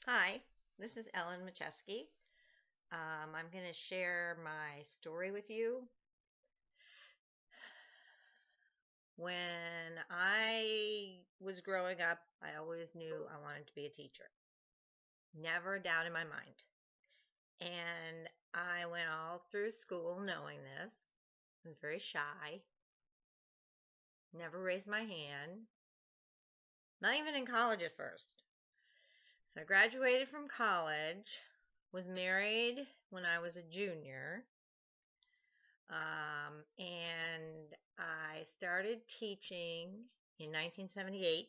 Hi, this is Ellen Macheski. I'm going to share my story with you. When I was growing up, I always knew I wanted to be a teacher. Never a doubt in my mind. And I went all through school knowing this. I was very shy, never raised my hand, not even in college at first. So I graduated from college, was married when I was a junior, and I started teaching in 1978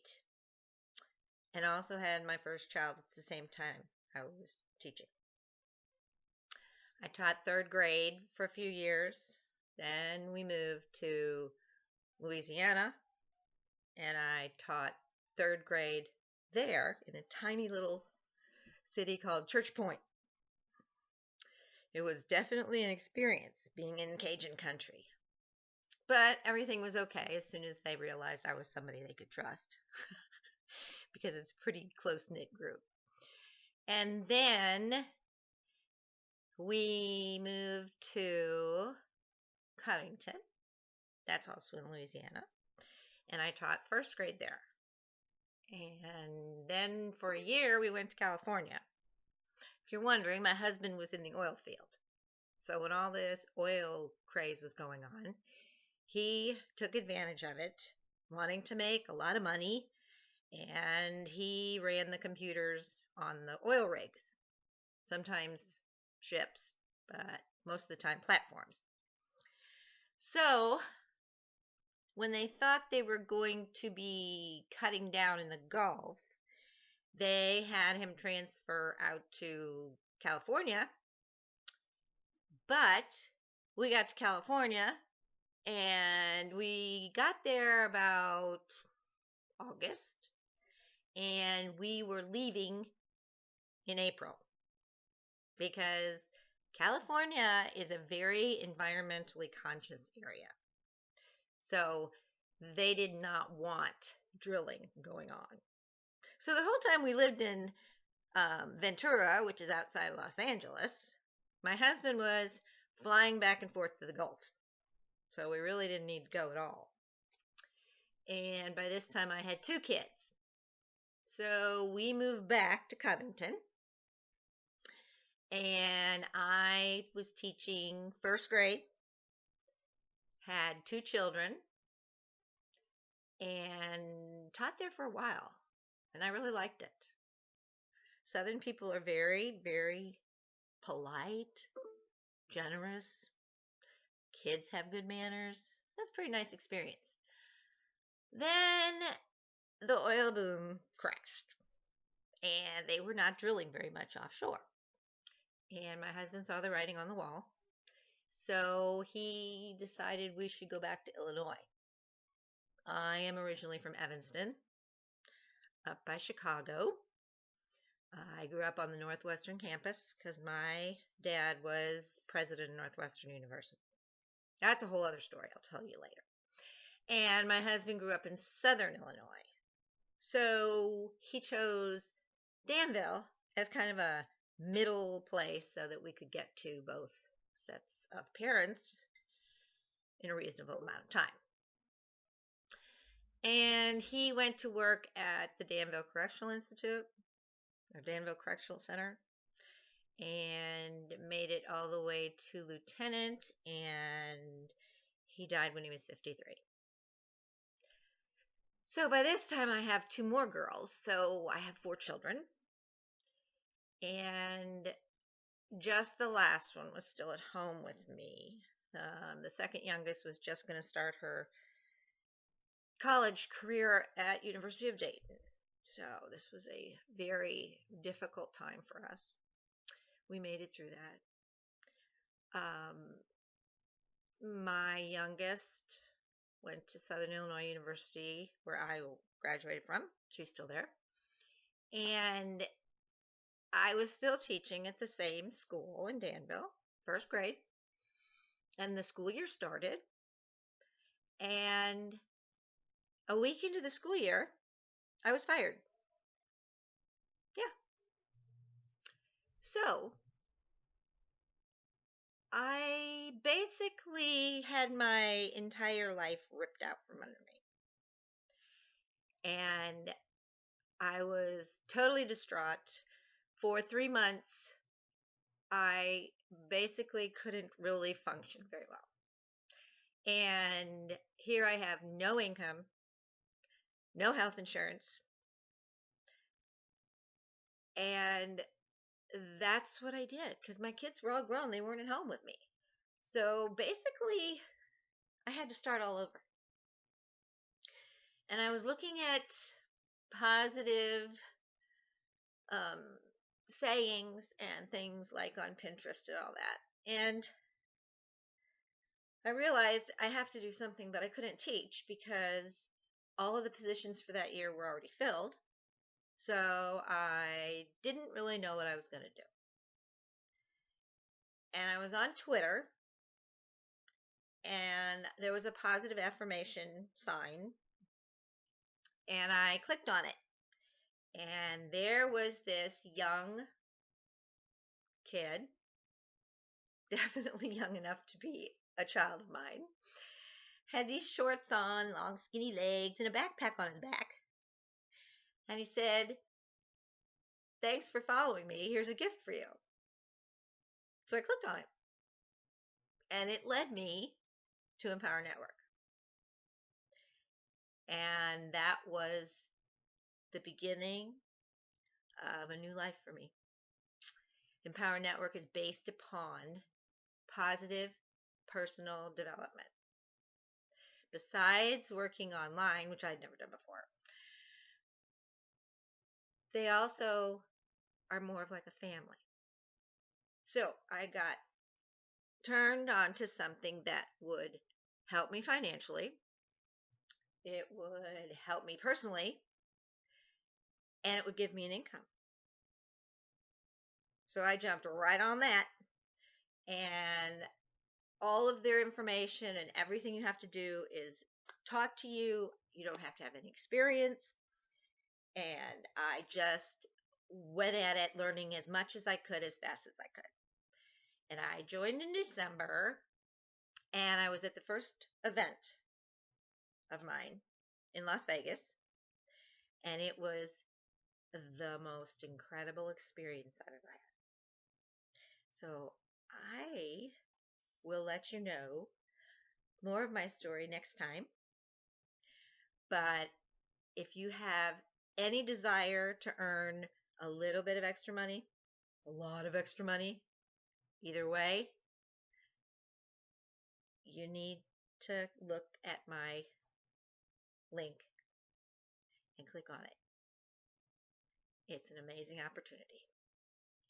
and also had my first child at the same time I was teaching. I taught third grade for a few years. Then we moved to Louisiana and I taught third grade there in a tiny little city called Church Point. It was definitely an experience being in Cajun country. But everything was okay as soon as they realized I was somebody they could trust because it's a pretty close knit group. And then we moved to Covington. That's also in Louisiana. And I taught first grade there. And then for a year, we went to California. If you're wondering, my husband was in the oil field. So when all this oil craze was going on, he took advantage of it, wanting to make a lot of money, and he ran the computers on the oil rigs, sometimes ships, but most of the time platforms. So when they thought they were going to be cutting down in the Gulf, they had him transfer out to California. But we got to California and we got there about August and we were leaving in April because California is a very environmentally conscious area. So they did not want drilling going on. So the whole time we lived in Ventura, which is outside of Los Angeles, my husband was flying back and forth to the Gulf. So we really didn't need to go at all. And by this time I had two kids. So we moved back to Covington. And I was teaching first grade, had two children, and taught there for a while. And I really liked it. Southern people are very, very polite, generous. Kids have good manners. That's a pretty nice experience. Then the oil boom crashed, and they were not drilling very much offshore. And my husband saw the writing on the wall, so he decided we should go back to Illinois. I am originally from Evanston, up by Chicago. I grew up on the Northwestern campus because my dad was president of Northwestern University. That's a whole other story I'll tell you later. And my husband grew up in southern Illinois. So he chose Danville as kind of a middle place so that we could get to both sets of parents in a reasonable amount of time. And he went to work at the Danville Correctional Institute or Danville Correctional Center and made it all the way to lieutenant, and he died when he was 53. So by this time I have two more girls, so I have four children. And just the last one was still at home with me. The second youngest was just going to start her college career at University of Dayton. So this was a very difficult time for us. We made it through that. My youngest went to Southern Illinois University, where I graduated from. She's still there. And I was still teaching at the same school in Danville, first grade. And the school year started. And a week into the school year, I was fired. Yeah. So I basically had my entire life ripped out from under me. And I was totally distraught. For 3 months, I basically couldn't really function very well. And here I have no income, no health insurance, and that's what I did because my kids were all grown. They weren't at home with me. So basically, I had to start all over. And I was looking at positive um, sayings and things like on Pinterest and all that. And I realized I have to do something, but I couldn't teach because all of the positions for that year were already filled. So I didn't really know what I was going to do. And I was on Twitter, and there was a positive affirmation sign, and I clicked on it. And there was this young kid, definitely young enough to be a child of mine, had these shorts on, long skinny legs, and a backpack on his back. And he said, "Thanks for following me. Here's a gift for you." So I clicked on it, and it led me to Empower Network. And that was the beginning of a new life for me. Empower Network is based upon positive personal development. Besides working online, which I'd never done before, they also are more of like a family. So I got turned on to something that would help me financially, it would help me personally, and it would give me an income. So I jumped right on that, and all of their information and everything you have to do is taught to you. You don't have to have any experience. And I just went at it, learning as much as I could, as fast as I could. And I joined in December, and I was at the first event of mine in Las Vegas, and it was the most incredible experience I've ever had. So I will let you know more of my story next time. But if you have any desire to earn a little bit of extra money, a lot of extra money, either way, you need to look at my link and click on it. It's an amazing opportunity.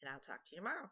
And I'll talk to you tomorrow.